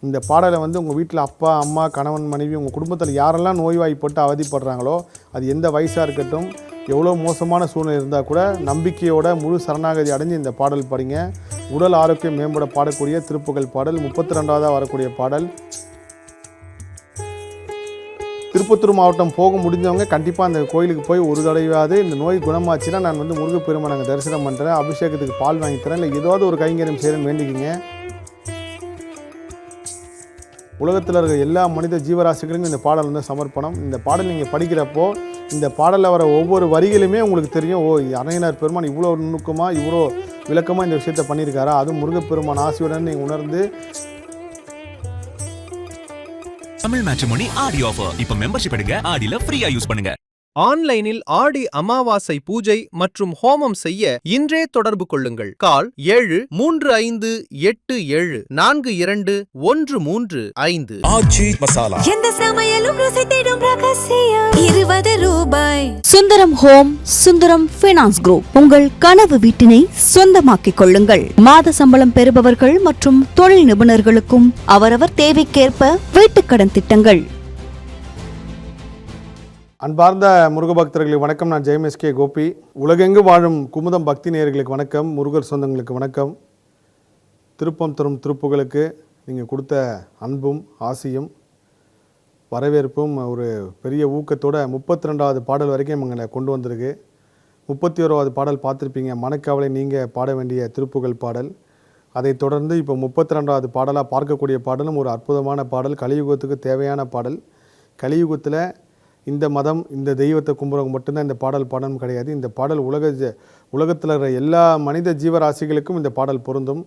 இந்த பாடலை வந்து உங்கள் வீட்டில் அப்பா அம்மா கணவன் மனைவி உங்கள் குடும்பத்தில் யாரெல்லாம் நோய்வாய்ப்பட்டு அவதிப்படுறாங்களோ அது எந்த வயசாக இருக்கட்டும் எவ்வளோ மோசமான சூழ்நிலை இருந்தால் கூட நம்பிக்கையோட முழு சரணாகதி அடைஞ்சு இந்த பாடல் படிங்க. உடல் ஆரோக்கியம் மேம்பட பாடக்கூடிய திருப்புகழ் பாடல் 32வது வரக்கூடிய பாடல். திருப்பத்தூர் மாவட்டம் போக முடிஞ்சவங்க கண்டிப்பாக அந்த கோயிலுக்கு போய் ஒரு தடவையாவது இந்த நோய் குணமாச்சுன்னா நான் வந்து முருகப்பெருமானை நாங்கள் தரிசனம் பண்ணுறேன், அபிஷேகத்துக்கு பால் வாங்கி தரேன், இல்லை ஏதாவது ஒரு கைங்கரியம் செய்கிறேன்னு வேண்டிக்கிங்க. உலகத்தில் இருக்கிற எல்லா மனித ஜீவராசிகளுக்கும் இந்த பாடல் வந்து சமர்ப்பணம். இந்த பாடல் நீங்கள் படிக்கிறப்போ இந்த பாடலில் வர ஒவ்வொரு வரிகளுமே உங்களுக்கு தெரியும், ஓ அரையனார் பெருமான் இவ்வளோ நுணுக்கமாக இவ்வளோ விளக்கமாக இந்த விஷயத்தை பண்ணியிருக்காரா, அதுவும் முருகப்பெருமான் ஆசையுடன் நீங்கள் உணர்ந்து. தமிழ் மேட்ரிமோனி ஆடி ஆஃபர். இப்போ மெம்பர்ஷிப் எடுங்க, ஆடில ஃப்ரீயா யூஸ் பண்ணுங்க. ஆன்லைனில் ஆடி அமாவாசை பூஜை மற்றும் ஹோமம் செய்ய இன்றே தொடர்பு கொள்ளுங்கள். கால் 7357421335. ஆச்சி மசாலா. எந்த சமையலும் ருசி தேடும் ரகசியம் 20 ரூபாய். Sundaram home, Sundaram finance group. உங்கள் கனவு வீட்டினை சொந்தமாக்கிக் கொள்ளுங்கள். மாத சம்பளம் பெறுபவர்கள் மற்றும் தொழில் நிபுணர்களுக்கும் அவரவர் தேவைக்கேற்ப வீட்டுக்கடன் திட்டங்கள். அன்பார்ந்த முருக பக்தர்களுக்கு வணக்கம். நான் ஜெயமேஸ்கே கோபி. உலகெங்கு வாழும் குமுதம் பக்தி நேயர்களுக்கு வணக்கம். முருகர் சொந்தங்களுக்கு வணக்கம். திருப்பம் தரும் திருப்புகளுக்கு நீங்கள் கொடுத்த அன்பும் ஆசையும் வரவேற்பும் ஒரு பெரிய ஊக்கத்தோட 32வது பாடல் வரைக்கும் எங்களை கொண்டு வந்திருக்கு. 31வது பாடல் பார்த்துருப்பீங்க, மனக்கவலை நீங்கள் பாட வேண்டிய திருப்புகள் பாடல். அதைத் தொடர்ந்து இப்போ 32வது பாடலாக பார்க்கக்கூடிய பாடலும் ஒரு அற்புதமான பாடல், கலியுகத்துக்கு தேவையான பாடல். கலியுகத்தில் இந்த மதம் இந்த தெய்வத்தை கும்புறவங்க மட்டும்தான் இந்த பாடல் பாடணும் கிடையாது. இந்த பாடல் உலகத்தில் இருக்கிற எல்லா மனித ஜீவராசிகளுக்கும் இந்த பாடல் பொருந்தும்.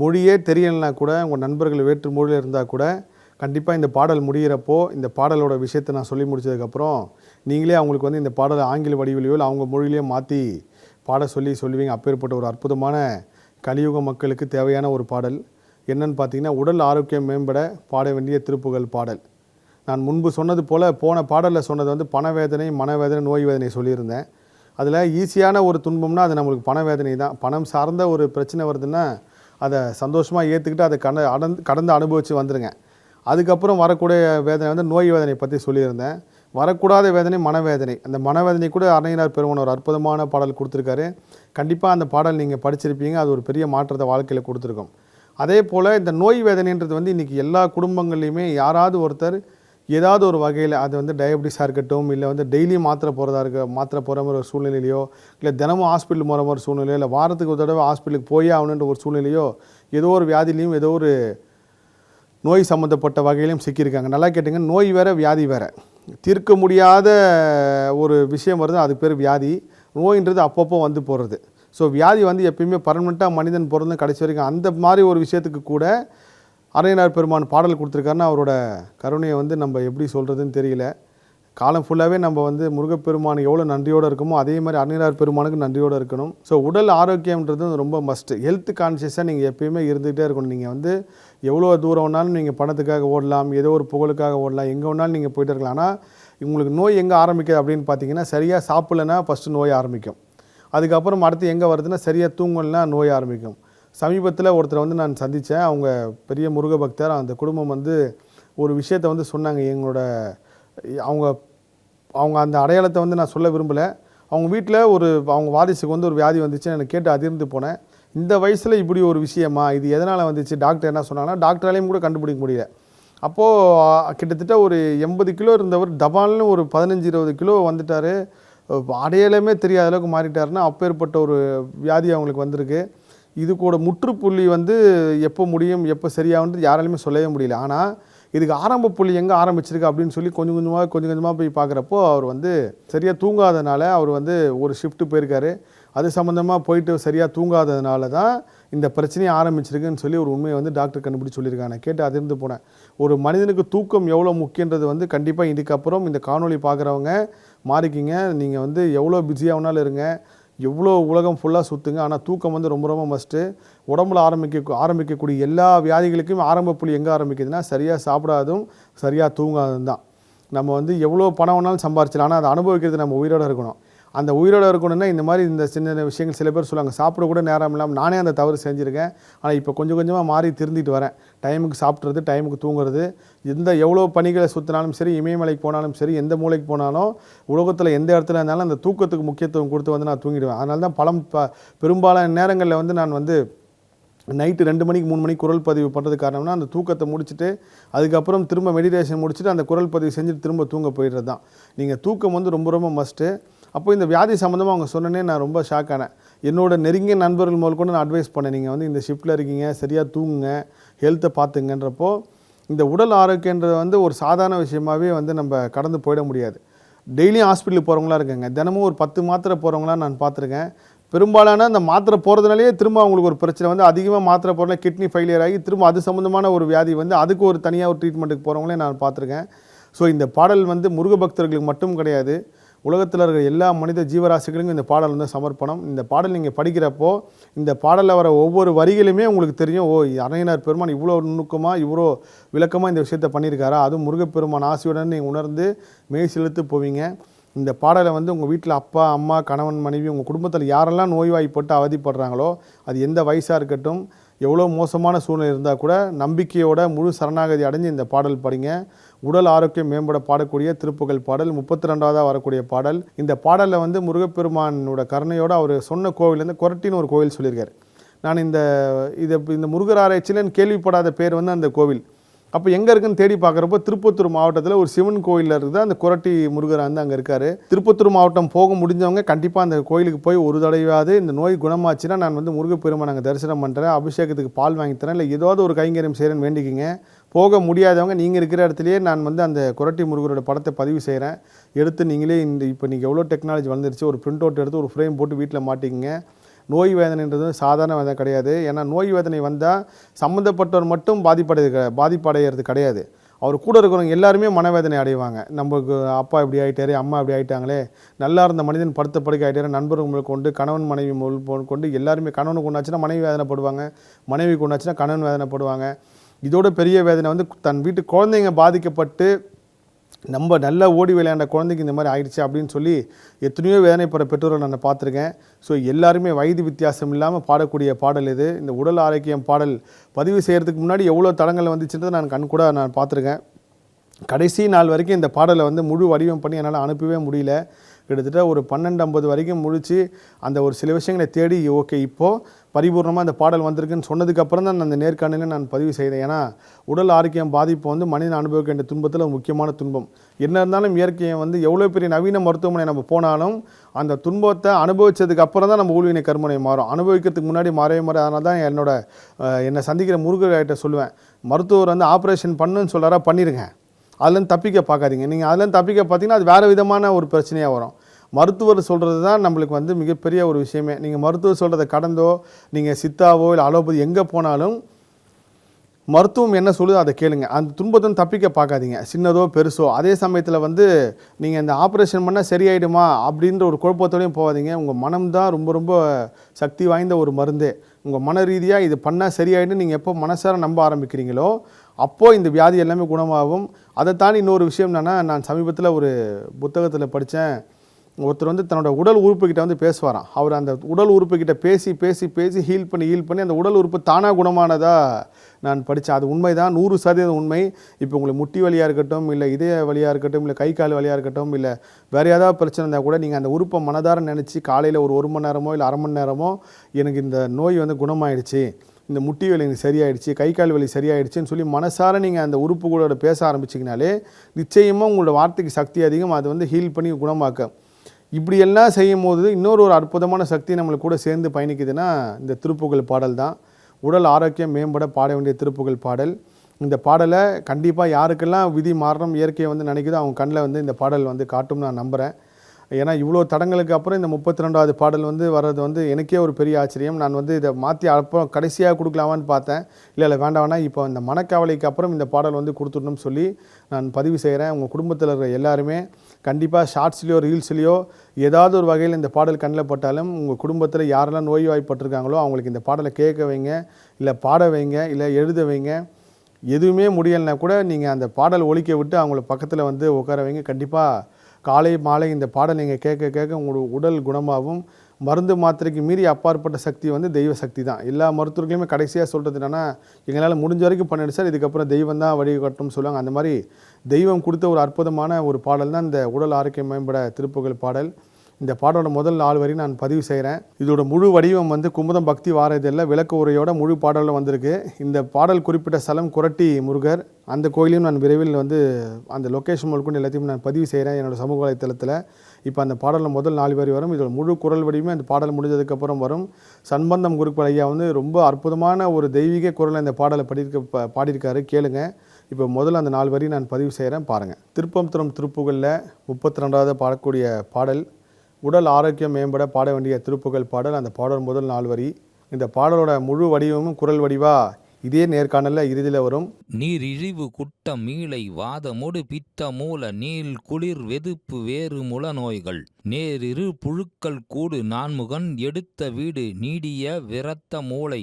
மொழியே தெரியலைனா கூட உங்கள் நண்பர்கள் வேற்று மொழியில் இருந்தால் கூட கண்டிப்பாக இந்த பாடல் முடிகிறப்போ இந்த பாடலோட விஷயத்தை நான் சொல்லி முடித்ததுக்கப்புறம் நீங்களே அவங்களுக்கு வந்து இந்த பாடலை ஆங்கில வடிவிலையோ இல்லை அவங்க மொழியிலையோ மாற்றி பாட சொல்லுவீங்க. அப்பேற்பட்ட ஒரு அற்புதமான கலியுக மக்களுக்கு தேவையான ஒரு பாடல் என்னன்னு பார்த்தீங்கன்னா, உடல் ஆரோக்கியம் மேம்பட பாட வேண்டிய திருப்புகழ் பாடல். நான் முன்பு சொன்னது போல் போன பாடலில் சொன்னது வந்து பணவேதனை, மனவேதனை, நோய் வேதனை சொல்லியிருந்தேன். அதில் ஈஸியான ஒரு துன்பம்னா அது நம்மளுக்கு பணவேதனை தான். பணம் சார்ந்த ஒரு பிரச்சனை வருதுன்னா அதை சந்தோஷமாக ஏற்றுக்கிட்டு அதை கடந்து அனுபவித்து வந்துடுங்க. அதுக்கப்புறம் வரக்கூடிய வேதனை வந்து நோய் வேதனை பற்றி சொல்லியிருந்தேன். வரக்கூடாத வேதனை மனவேதனை. அந்த மனவேதனை கூட அரையனார் பெருமான் ஒரு அற்புதமான பாடல் கொடுத்துருக்காரு. கண்டிப்பாக அந்த பாடல் நீங்கள் படிச்சிருப்பீங்க. அது ஒரு பெரிய மாற்றத்தை வாழ்க்கையில் கொடுத்துருக்கோம். அதே போல் இந்த நோய் வேதனைன்றது வந்து இன்றைக்கி எல்லா குடும்பங்கள்லையுமே யாராவது ஒருத்தர் ஏதாவது ஒரு வகையில் அது வந்து டயபிட்டிஸாக இருக்கட்டும், இல்லை வந்து டெய்லி மாத்திரை போகிற மாதிரி ஒரு சூழ்நிலையிலையோ, இல்லை தினமும் ஹாஸ்பிட்டல் போகிற மாதிரி சூழ்நிலையோ, இல்லை வாரத்துக்கு ஒரு தடவை ஹாஸ்பிட்டலுக்கு போயே ஆகணுன்ற ஒரு சூழ்நிலையோ, ஏதோ ஒரு வியாதிலையும் ஏதோ ஒரு நோய் சம்மந்தப்பட்ட வகையிலையும் சிக்கியிருக்காங்க. நல்லா கேட்டுங்க, நோய் வேறு வியாதி வேறு. தீர்க்க முடியாத ஒரு விஷயம் வருது, அது பேர் வியாதி. நோயின்றது அப்பப்போ வந்து போகிறது. ஸோ வியாதி வந்து எப்பயுமே பர்மனெண்ட்டாக மனிதன் பிறந்து கடைசி வரைக்கும் அந்த மாதிரி ஒரு விஷயத்துக்கு கூட அரையனார் பெருமான் பாடல் கொடுத்துருக்காருன்னா அவரோட கருணையை வந்து நம்ம எப்படி சொல்கிறதுன்னு தெரியல. காலம் ஃபுல்லாகவே நம்ம வந்து முருகப்பெருமானுக்கு எவ்வளோ நன்றியோடு இருக்கமோ அதே மாதிரி அரையனார் பெருமானுக்கு நன்றியோடு இருக்கணும். ஸோ உடல் ஆரோக்கியம்ன்றது ரொம்ப மஸ்ட்டு. ஹெல்த் கான்ஷியஸாக நீங்கள் எப்பயுமே இருந்துகிட்டே இருக்கணும். நீங்கள் வந்து எவ்வளோ தூரம் வேணாலும் நீங்கள் பணத்துக்காக ஓடலாம், ஏதோ ஒரு புகழுக்காக ஓடலாம், எங்கே வேணாலும் நீங்கள் போய்ட்டு இருக்கலாம். ஆனால் உங்களுக்கு நோய் எங்கே ஆரம்பிக்குது அப்படின்னு பார்த்தீங்கன்னா, சரியாக சாப்பிட்லன்னா ஃபஸ்ட்டு நோய் ஆரம்பிக்கும். அதுக்கப்புறம் அடுத்து எங்கே வருதுன்னா சரியாக தூங்கலைன்னா நோய் ஆரம்பிக்கும். சமீபத்தில் ஒருத்தரை வந்து நான் சந்தித்தேன். அவங்க பெரிய முருக பக்தர். அந்த குடும்பம் வந்து ஒரு விஷயத்தை வந்து சொன்னாங்க. அவங்க அந்த அடையாளத்தை வந்து நான் சொல்ல விரும்பலை. அவங்க வீட்டில் அவங்க வாரிசுக்கு வந்து ஒரு வியாதி வந்துச்சு. எனக்கு கேட்டு அதிர்ந்து போனேன். இந்த வயசில் இப்படி ஒரு விஷயமா, இது எதனால் வந்துச்சு? டாக்டர் என்ன சொன்னாங்கன்னா, டாக்டராலையும் கூட கண்டுபிடிக்க முடியல. அப்போது கிட்டத்தட்ட ஒரு 80 கிலோ இருந்தவர் தபால்னு ஒரு 15-20 கிலோ வந்துட்டார். அடையாளமே தெரியாத அளவுக்கு மாறிட்டாருன்னா அப்பேற்பட்ட ஒரு வியாதி அவங்களுக்கு வந்திருக்கு. இது கூட முற்றுப்புள்ளி வந்து எப்போ முடியும், எப்போ சரியாகுன்றது யாராலையுமே சொல்லவே முடியல. ஆனால் இதுக்கு ஆரம்ப புள்ளி எங்கே ஆரம்பிச்சிருக்கு அப்படின்னு சொல்லி கொஞ்சம் கொஞ்சமாக போய் பார்க்குறப்போ அவர் வந்து சரியாக தூங்காதனால அவர் வந்து ஒரு ஷிஃப்ட்டு போயிருக்காரு. அது சம்மந்தமாக போயிட்டு சரியாக தூங்காததுனால தான் இந்த பிரச்சனையை ஆரம்பிச்சிருக்குன்னு சொல்லி ஒரு உண்மையை வந்து டாக்டர் கண்டுபிடிச்சி சொல்லியிருக்காங்க. கேட்டு அதிர்ந்து போனேன். ஒரு மனிதனுக்கு தூக்கம் எவ்வளோ முக்கியன்றது வந்து கண்டிப்பாக இதுக்கப்புறம் இந்த காணொலி பார்க்குறவங்க மாறிக்கிங்க. நீங்கள் வந்து எவ்வளோ பிஸியாகனாலும் இருங்க, எவ்வளோ உலகம் ஃபுல்லாக சுற்றுங்க, ஆனால் தூக்கம் வந்து ரொம்ப ரொம்ப மஸ்ட்டு. உடம்புல ஆரம்பிக்கக்கூடிய எல்லா வியாதிகளுக்கும் ஆரம்ப புள்ளி எங்கே ஆரம்பிக்குதுன்னா சரியாக சாப்பிடாதும் சரியாக தூங்காதும் தான். நம்ம வந்து எவ்வளோ பணம் வேணாலும் சம்பாரிச்சிடலாம், ஆனால் அதை அனுபவிக்கிறது நம்ம உயிரோடு இருக்கணும். அந்த உயிரோடு இருக்கணும்னா இந்த மாதிரி இந்த சின்ன விஷயங்கள் சில பேர் சொல்லுவாங்க, சாப்பிட கூட நேரம் இல்லாமல் நானே அந்த தவறு செஞ்சுருக்கேன். ஆனால் இப்போ கொஞ்சம் கொஞ்சமாக மாறி திருந்திட்டு வரேன். டைமுக்கு சாப்பிட்றது, டைமுக்கு தூங்குறது, எவ்வளோ பணிகளை சுற்றினாலும் சரி, இமயமலைக்கு போனாலும் சரி, எந்த மூலைக்கு போனாலும் உலகத்தில் எந்த இடத்துல இருந்தாலும் அந்த தூக்கத்துக்கு முக்கியத்துவம் கொடுத்து வந்து நான் தூங்கிடுவேன். அதனால தான் பெரும்பாலான நேரங்களில் வந்து நான் வந்து நைட்டு 2 மணிக்கு 3 மணிக்கு குரல் பதிவு பண்ணுறது காரணம்னா அந்த தூக்கத்தை முடிச்சுட்டு அதுக்கப்புறம் திரும்ப மெடிடேஷன் முடிச்சுட்டு அந்த குரல் பதிவு செஞ்சுட்டு திரும்ப தூங்க போயிடுறது தான். நீங்கள் தூக்கம் வந்து ரொம்ப ரொம்ப மஸ்ட்டு. அப்போ இந்த வியாதி சம்மந்தமாக அவங்க சொன்னனே நான் ரொம்ப ஷாக் ஆனேன். என்னோட நெருங்கிய நண்பர்கள் முதல் கொண்டு நான் அட்வைஸ் பண்ணேன், நீங்கள் வந்து இந்த ஷிஃப்ட்டில் இருக்கீங்க, சரியாக தூங்குங்க, ஹெல்த்தை பார்த்துங்கன்றப்போ இந்த உடல் ஆரோக்கியன்றது வந்து ஒரு சாதாரண விஷயமாகவே வந்து நம்ம கடந்து போயிட முடியாது. டெய்லியும் ஹாஸ்பிட்டலுக்கு போகிறவங்களா இருக்காங்க, தினமும் ஒரு 10 மாத்திரை போகிறவங்களாம் நான் பார்த்துருக்கேன். பெரும்பாலான அந்த மாத்திரை போகிறதுனாலே திரும்ப அவங்களுக்கு ஒரு பிரச்சனை வந்து அதிகமாக மாத்திரை போகிறனால கிட்னி ஃபெயிலியர் ஆகி திரும்ப அது சம்மந்தமான ஒரு வியாதி வந்து அதுக்கு ஒரு தனியாக ஒரு ட்ரீட்மெண்ட்டுக்கு போகிறவங்களே நான் பார்த்துருக்கேன். ஸோ இந்த பாடல் வந்து முருக பக்தர்களுக்கு மட்டும் கிடையாது, உலகத்தில் இருக்கிற எல்லா மனித ஜீவராசிகளுக்கும் இந்த பாடல் வந்து சமர்ப்பணம். இந்த பாடல் நீங்கள் படிக்கிறப்போ இந்த பாடலில் வர ஒவ்வொரு வரிகளுமே உங்களுக்கு தெரியும், ஓ அரையனார் பெருமான் இவ்வளோ நுணுக்கமாக இவ்வளோ விளக்கமாக இந்த விஷயத்தை பண்ணியிருக்காரா, அதுவும் முருகப்பெருமான் ஆசையுடன் நீங்கள் உணர்ந்து மெய் செலுத்து போவீங்க. இந்த பாடலை வந்து உங்கள் வீட்டில் அப்பா, அம்மா, கணவன், மனைவி, உங்கள் குடும்பத்தில் யாரெல்லாம் நோய்வாய்ப்பட்டு அவதிப்படுறாங்களோ, அது எந்த வயசாக இருக்கட்டும், எவ்வளோ மோசமான சூழ்நிலை இருந்தால் கூட நம்பிக்கையோட முழு சரணாகதி அடைஞ்சு இந்த பாடல் படிங்க. உடல் ஆரோக்கியம் மேம்பட பாடக்கூடிய திருப்புகழ் பாடல் 32ஆவதாக வரக்கூடிய பாடல். இந்த பாடலில் வந்து முருகப்பெருமானோட கருணையோடு அவர் சொன்ன கோவிலேருந்து கொரட்டின்னு ஒரு கோவில் சொல்லியிருக்காரு. நான் இந்த முருகர் ஆராய்ச்சியில் கேள்விப்படாத பேர் வந்து அந்த கோவில். அப்போ எங்கே இருக்குன்னு தேடி பார்க்குறப்போ திருப்பத்தூர் மாவட்டத்தில் ஒரு சிவன் கோயிலில் இருக்குது அந்த கொரட்டி முருகர் வந்து அங்கே இருக்கார். திருப்பத்தூர் மாவட்டம் போக முடிஞ்சவங்க கண்டிப்பாக அந்த கோயிலுக்கு போய் ஒரு தடவையாவது இந்த நோய் குணமாச்சுன்னா நான் வந்து முருகப்பெருமான் அங்கே தரிசனம் பண்ணுறேன், அபிஷேகத்துக்கு பால் வாங்கி தரேன், இல்லை ஏதாவது ஒரு கைங்கரியம் செய்கிறேன்னு வேண்டிக்கிங்க. போக முடியாதவங்க நீங்கள் இருக்கிற இடத்துலையே நான் வந்து அந்த கொரட்டி முருகரோட படத்தை பதிவு செய்கிறேன், எடுத்து நீங்களே இப்போ நீங்கள் எவ்வளோ டெக்னாலஜி வளர்ந்துருச்சு, ஒரு பிரிண்ட் அவுட் எடுத்து ஒரு ஃப்ரேம் போட்டு வீட்டில் மாட்டிக்கிங்க. நோய் வேதனைன்றது சாதாரண வேதனை கிடையாது. ஏன்னா நோய் வேதனை வந்தால் சம்மந்தப்பட்டவர் மட்டும் பாதிப்படைகிறது கிடையாது, அவர் கூட இருக்கிறவங்க எல்லாருமே மனவேதனை அடைவாங்க. நமக்கு அப்பா இப்படி ஆகிட்டாரு, அம்மா இப்படி ஆகிட்டாங்களே, நல்லா இருந்த மனிதன் படுத்த படுக்க ஆகிட்டாரு, நண்பர்கள் கொண்டு, கணவன் மனைவி கொண்டு எல்லாருமே, கணவனுக்கு ஒன்றாச்சுன்னா மனைவி வேதனைப்படுவாங்க, மனைவிக்கு ஒன்றாச்சுன்னா கணவன் வேதனைப்படுவாங்க. இதோட பெரிய வேதனை வந்து தன் வீட்டு குழந்தைங்க பாதிக்கப்பட்டு நம்ம நல்லா ஓடி விளையாண்ட குழந்தைக்கு இந்த மாதிரி ஆயிடுச்சு அப்படின்னு சொல்லி எத்தனையோ வேதனைப்படுற பெற்றோர்கள் நான் பார்த்துருக்கேன். ஸோ எல்லாருமே வயது வித்தியாசம் இல்லாமல் பாடக்கூடிய பாடல் இது. இந்த உடல் ஆரோக்கியம் பாடல் பதிவு செய்கிறதுக்கு முன்னாடி எவ்வளோ தடங்கள் வந்துச்சுன்றது நான் கண்கூட நான் பார்த்துருக்கேன். கடைசி நாள் வரைக்கும் இந்த பாடலை வந்து முழு வடிவம் பண்ணி என்னால் அனுப்பவே முடியல. கிட்டத்தட்ட ஒரு 12:50 வரைக்கும் முடித்து அந்த ஒரு சில விஷயங்களை தேடி ஓகே இப்போது பரிபூர்ணமாக அந்த பாடல் வந்திருக்குன்னு சொன்னதுக்கப்புறம் தான் அந்த நேர்காணலில் நான் பதிவு செய்தேன். ஏன்னா உடல் ஆரோக்கியம் பாதிப்பு வந்து மனிதன் அனுபவிக்க வேண்டிய துன்பத்தில் முக்கியமான துன்பம். என்ன இருந்தாலும் இயற்கையை வந்து எவ்வளோ பெரிய நவீன மருத்துவமனை நம்ம போனாலும் அந்த துன்பத்தை அனுபவித்ததுக்கு அப்புறம் தான் நம்ம ஊழ்வினை கர்மனை மாறும், அனுபவிக்கிறதுக்கு முன்னாடி மாறவே மாறும். அதனால தான் என்னை சந்திக்கிற முருகர்கிட்ட சொல்லுவேன், மருத்துவர் வந்து ஆப்ரேஷன் பண்ணுன்னு சொல்கிறாரா, பண்ணிடுங்க, அதுலேருந்து தப்பிக்க பார்க்காதீங்க. நீங்கள் அதுலேருந்து தப்பிக்க பார்த்தீங்கன்னா அது வேறு விதமான ஒரு பிரச்சனையாக வரும். மருத்துவர் சொல்கிறது தான் நம்மளுக்கு வந்து மிகப்பெரிய ஒரு விஷயமே. நீங்கள் மருத்துவர் சொல்கிறத கடந்தோ நீங்கள் சித்தாவோ இல்லை அலோபதி எங்கே போனாலும் மருத்துவம் என்ன சொல்லுதோ அதை கேளுங்க. அந்த துன்பத்தை தப்பிக்க பார்க்காதீங்க, சின்னதோ பெருசோ. அதே சமயத்தில் வந்து நீங்கள் இந்த ஆப்ரேஷன் பண்ணால் சரியாயிடுமா அப்படின்ற ஒரு குழப்பத்தோடையும் போகாதீங்க. உங்கள் மனம்தான் ரொம்ப ரொம்ப சக்தி வாய்ந்த ஒரு மருந்தே. உங்கள் மன ரீதியாக இது பண்ணால் சரியாயிடும் நீங்கள் எப்போ மனசார நம்ப ஆரம்பிக்கிறீங்களோ அப்போது இந்த வியாதி எல்லாமே குணமாகும். அதை தாண்டி இன்னொரு விஷயம் என்னென்னா, நான் சமீபத்தில் ஒரு புத்தகத்தில் படித்தேன், ஒருத்தர் வந்து தன்னோட உடல் உறுப்புக்கிட்ட வந்து பேசுவாராம். அவர் அந்த உடல் உறுப்புக்கிட்ட பேசி பேசி பேசி ஹீல் பண்ணி அந்த உடல் உறுப்பு தானாக குணமானதாக நான் படித்தேன். அது உண்மை தான், 100% உண்மை. இப்போ உங்களுக்கு முட்டி வலியாக இருக்கட்டும், இல்லை இதய வலியாக இருக்கட்டும், இல்லை கை கால் வலியாக இருக்கட்டும், இல்லை வேறு ஏதாவது பிரச்சனை இருந்தால் கூட நீங்கள் அந்த உறுப்பை மனதார நினச்சி காலையில் ஒரு 1 மணி நேரமோ இல்லை 1/2 மணி நேரமோ எனக்கு இந்த நோய் வந்து குணமாயிடுச்சு, இந்த முட்டி வலி எனக்கு சரியாயிடுச்சு, கை கால் வலி சரியாயிடுச்சுன்னு சொல்லி மனசார நீங்கள் அந்த உறுப்புகளோட பேச ஆரம்பிச்சிங்கனாலே நிச்சயமாக உங்களோட வார்த்தைக்கு சக்தி அதிகம், அது வந்து ஹீல் பண்ணி குணமாக்க. இப்படியெல்லாம் செய்யும் போது இன்னொரு அற்புதமான சக்தி நம்மளுக்கு கூட சேர்ந்து பயணிக்குதுன்னா இந்த திருப்புகழ் பாடல் தான். உடல் ஆரோக்கியம் மேம்பட பாட வேண்டிய திருப்புகழ் பாடல். இந்த பாடலை கண்டிப்பாக யாருக்கெல்லாம் விதி மாறணும் இயற்கையை வந்து நினைக்குதோ அவங்க கண்ணில் வந்து இந்த பாடல் வந்து காட்டும்னு நான் நம்புகிறேன். ஏன்னா இவ்வளோ தடங்களுக்கு அப்புறம் இந்த 32வது பாடல் வந்து வர்றது வந்து எனக்கே ஒரு பெரிய ஆச்சரியம். நான் வந்து இதை மாற்றி அப்புறம் கடைசியாக கொடுக்கலாமான்னு பார்த்தேன், இல்லை வேண்டாம்னா இப்போ இந்த மனக்கவலைக்கு அப்புறம் இந்த பாடல் வந்து கொடுத்துடணும்னு சொல்லி நான் பதிவு செய்கிறேன். உங்கள் குடும்பத்தில் இருக்கிற எல்லாருமே கண்டிப்பாக ஷார்ட்ஸ்லேயோ ரீல்ஸ்லேயோ ஏதாவது ஒரு வகையில் இந்த பாடல் கண்ணில் பட்டாலும் உங்கள் குடும்பத்தில் யாரெல்லாம் நோய்வாய்ப்பட்டிருக்காங்களோ அவங்களுக்கு இந்த பாடலை கேட்க வைங்க, இல்லை பாட வைங்க, இல்லை எழுத வைங்க. எதுவுமே முடியலைன்னா கூட நீங்கள் அந்த பாடல் ஒலிக்க விட்டு அவங்கள பக்கத்தில் வந்து உட்கார வைங்க. கண்டிப்பாக காலை மாலை இந்த பாடல் நீங்கள் கேட்க கேட்க உங்களோட உடல் குணமாகவும், மருந்து மாத்திரைக்கு மீறி அப்பாற்பட்ட சக்தி வந்து தெய்வ சக்தி தான். எல்லா மருத்துவர்களுமே கடைசியாக சொல்கிறது என்னென்னா, எங்களால் முடிஞ்ச வரைக்கும் பண்ணிடு சார், இதுக்கப்புறம் தெய்வம் தான் வழிகாட்டும்னு சொல்லுவாங்க. அந்த மாதிரி தெய்வம் கொடுத்த ஒரு அற்புதமான ஒரு பாடல் தான் இந்த உடல் ஆரோக்கியம் மேம்பட திருப்புகழ் பாடல். இந்த பாடலோட முதல் 4 வரி நான் பதிவு செய்கிறேன். இதோட முழு வடிவம் வந்து குமுதம் பக்தி வார இதழில் விளக்க உரையோட முழு பாடலில் வந்திருக்கு. இந்த பாடல் குறிப்பிட்ட ஸ்தலம் குரட்டி முருகர். அந்த கோயிலையும் நான் விரைவில் வந்து அந்த லொக்கேஷன் முழுக்க எல்லாத்தையும் நான் பதிவு செய்கிறேன் என்னோடய சமூக வலைத்தளத்தில். இப்போ அந்த பாடலில் முதல் 4 வரி வரும். இதோட முழு குரல் வடிவமே அந்த பாடல் முடிஞ்சதுக்கப்புறம் வரும். சம்பந்தம் குருக்கள் ஐயா வந்து ரொம்ப அற்புதமான ஒரு தெய்வீக குரலை இந்த பாடலை பாடியிருக்காரு, கேளுங்க. இப்போ முதல்ல அந்த 4 வரி நான் பதிவு செய்கிறேன், பாருங்கள். திருப்பம் தரும் திருப்புகளில் 32வது பாடக்கூடிய பாடல் உடல் ஆரோக்கியம் மேம்பட பாட வேண்டிய திருப்புகழ் பாடல். அந்த பாடல் முதல் 4 வரி. இந்த பாடலோட முழு வடிவமும் குரல் வடிவா இதே நேர்காணலில் இறுதியில் வரும். நீர் இழிவு குட்டம் மீளை வாதமொடு பித்த மூல நீள் குளிர் வெதுப்பு வேறு முல நோய்கள் நேரிரு புழுக்கள் கூடு நான்முகன் எடுத்த வீடு நீடிய விரத்த மூளை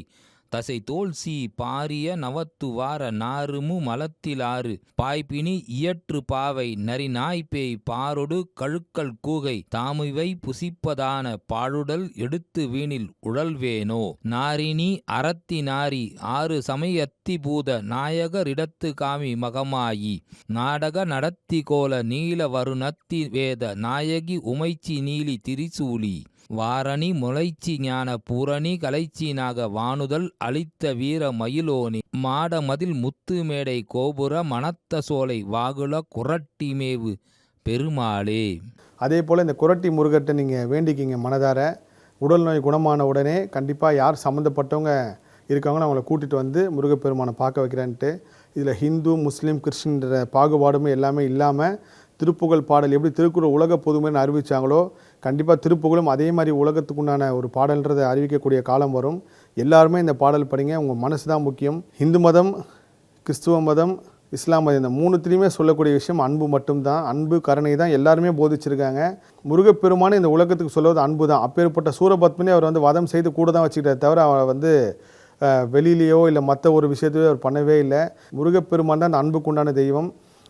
தசை தோல்சி பாரிய நவத்து வார நாறுமு மலத்திலாறு பாய்பினி இயற்று பாவை நரி நாய்பேய் பாரொடு கழுக்கல் கூகை தாமுவை புசிப்பதான பாழுடல் எடுத்து வீணில் உழல்வேனோ நாரினி அறத்தி நாரி 6 சமயத்தி பூத நாயகரிடத்து காமி மகமாயி நாடக நடத்தி கோல நீல வருணத்தி வேத நாயகி உமைச்சி நீலி திரிசூலி வாரணி முளைச்சி ஞான பூரணி கலைச்சினாக வானுதல் அளித்த வீர மயிலோனி மாடமதில் முத்து மேடை கோபுர மணத்த சோலை வாகுல குரட்டி மேவு பெருமாளே. அதே போல் இந்த குரட்டி முருகர்கிட்ட நீங்கள் வேண்டிக்கிங்க மனதார. உடல் நோய் குணமான உடனே கண்டிப்பாக யார் சம்மந்தப்பட்டவங்க இருக்காங்களோ அவங்கள கூட்டிகிட்டு வந்து முருகப்பெருமானை பார்க்க வைக்கிறேன்ட்டு. இதில் ஹிந்து முஸ்லீம் கிறிஸ்டின்ற பாகுபாடுமே எல்லாமே இல்லாமல் திருப்புகழ் பாடல் எப்படி திருக்குறள் உலக பொதுமைன்னு அறிவித்தாங்களோ கண்டிப்பாக திருப்புகழும் அதே மாதிரி உலகத்துக்குண்டான ஒரு பாடல்ன்றதை அறிவிக்கக்கூடிய காலம் வரும். எல்லாருமே இந்த பாடல் படிங்க. உங்கள் மனசு தான் முக்கியம். இந்து மதம், கிறிஸ்துவ மதம், இஸ்லாம் மதம் இந்த 3த்துலேயுமே சொல்லக்கூடிய விஷயம் அன்பு மட்டும்தான். அன்பு கருணை தான் எல்லாருமே போதிச்சிருக்காங்க. முருகப்பெருமானே இந்த உலகத்துக்கு சொல்வது அன்பு தான். அப்பேற்பட்ட சூரபத்மனே அவர் வந்து வதம் செய்து கூட தான் வச்சுக்கிட்டார் தவிர அவர் வந்து வெளியிலேயோ இல்லை மற்ற ஒரு விஷயத்தையோ அவர் பண்ணவே இல்லை. முருகப்பெருமான் தான் அந்த அன்புக்கு உண்டான தெய்வம்.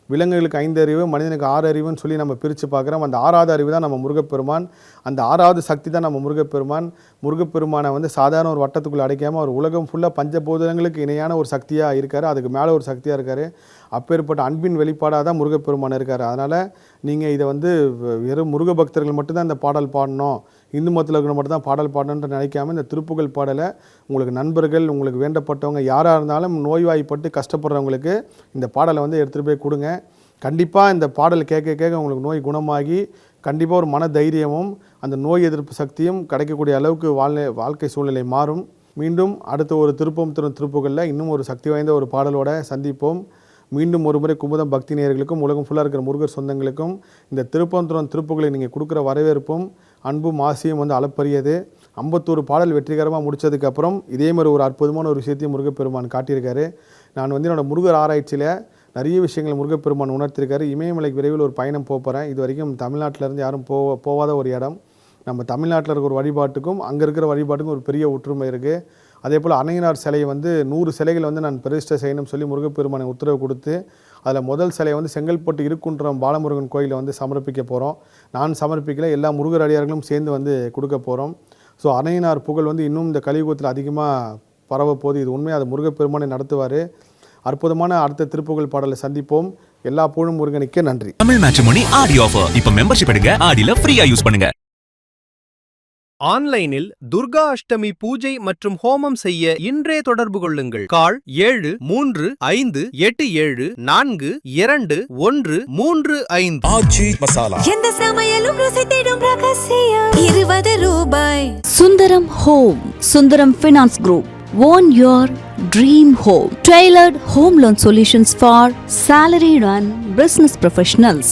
விலங்குகளுக்கு 5 அறிவு, மனிதனுக்கு 6 அறிவுன்னு சொல்லி நம்ம பிரித்து பார்க்குறோம். அந்த 6வது அறிவு தான் நம்ம முருகப்பெருமான். அந்த 6வது சக்தி தான் நம்ம முருகப்பெருமான். முருகப்பெருமானை வந்து சாதாரண ஒரு வட்டத்துக்குள்ளே அடைக்காமல் அவர் உலகம் ஃபுல்லாக பஞ்சபூதங்களுக்கு இணையான ஒரு சக்தியாக இருக்கார். அதுக்கு மேலே ஒரு சக்தியாக இருக்கார். அப்பேற்பட்ட அன்பின் வெளிப்பாடாக தான் முருகப்பெருமான் இருக்கார். அதனால் நீங்கள் இதை வந்து வெறும் முருக பக்தர்கள் மட்டும்தான் இந்த பாடல் பாடணும், இந்து மதத்தில் இருக்கிற மட்டும் தான் பாடல் பாடணுன்ற நினைக்காமல் இந்த திருப்புகழ் பாடலை உங்களுக்கு நண்பர்கள், உங்களுக்கு வேண்டப்பட்டவங்க யாராக இருந்தாலும் நோய்வாய்ப்பட்டு கஷ்டப்படுறவங்களுக்கு இந்த பாடலை வந்து எடுத்துகிட்டு போய் கொடுங்க. கண்டிப்பாக இந்த பாடல் கேட்க கேட்க உங்களுக்கு நோய் குணமாகி கண்டிப்பாக ஒரு மன தைரியமும் அந்த நோய் எதிர்ப்பு சக்தியும் கிடைக்கக்கூடிய அளவுக்கு வாழ்க்கை சூழ்நிலை மாறும். மீண்டும் அடுத்த ஒரு திருப்பம் தரும் திருப்புகளில் இன்னும் ஒரு சக்தி வாய்ந்த ஒரு பாடலோடு சந்திப்போம். மீண்டும் ஒரு முறை குமுதம் பக்தி நேயர்களுக்கும் உலகம் ஃபுல்லாக இருக்கிற முருகர் சொந்தங்களுக்கும் இந்த திருப்பம் தரும் திருப்புகளை நீங்கள் கொடுக்குற வரவேற்பும் அன்பும் ஆசையும் வந்து அளப்பரியது. 51 பாடல் வெற்றிகரமாக முடித்ததுக்கப்புறம் இதே மாதிரி ஒரு அற்புதமான ஒரு விஷயத்தையும் முருகப்பெருமான் காட்டியிருக்காரு. நான் வந்து என்னோடய முருகர் ஆராய்ச்சியில் நிறைய விஷயங்கள் முருகப்பெருமான் உணர்த்திருக்காரு. இமயமலைக்கு விரைவில் ஒரு பயணம் போகிறேன். இது வரைக்கும் தமிழ்நாட்டிலேருந்து யாரும் போகாத ஒரு இடம். நம்ம தமிழ்நாட்டில் இருக்கிற ஒரு வழிபாட்டுக்கும் அங்கே இருக்கிற வழிபாட்டுக்கும் ஒரு பெரிய ஒற்றுமை இருக்குது. அதே போல் அன்னையனார் சிலையை வந்து 100 சிலைகள் வந்து நான் பிரதிஷ்டை செய்யணும்னு சொல்லி முருகப்பெருமானை உத்தரவு கொடுத்து அதில் முதல் சிலையை வந்து செங்கல்பட்டு இருக்குன்றம் பாலமுருகன் கோயிலில் வந்து சமர்ப்பிக்க போகிறோம். நான் சமர்ப்பிக்கல, எல்லா முருகர் அடியார்களும் சேர்ந்து வந்து கொடுக்க போகிறோம். ஸோ அன்னையனார் புகழ் வந்து இன்னும் இந்த கலியுகத்தில் அதிகமாக பரவ போது. இது உண்மையாக அது முருகப்பெருமானை நடத்துவார். அற்புதமான அடுத்த திருப்புகழ் பாடலை சந்திப்போம். எல்லா புகழும் முருகனுக்கே நன்றி. தமிழ் மேட்ரிமோனி ஆடி ஆஃபர் இப்ப மெம்பர்ஷிப் எடுங்க, ஆடியில ஃப்ரீயா யூஸ் பண்ணுங்க. ஆன்லைனில் துர்கா அஷ்டமி பூஜை மற்றும் ஹோமம் செய்ய இன்றே தொடர்பு கொள்ளுங்கள். கால் 7355424135. ஆச்சி மசாலா. எந்த சமையலும் ருசி தேடும் ரகசியம் 20 ரூபாய். Sundaram home, Sundaram finance group. Own your dream home. Tailored home loan solutions for salaried and business professionals.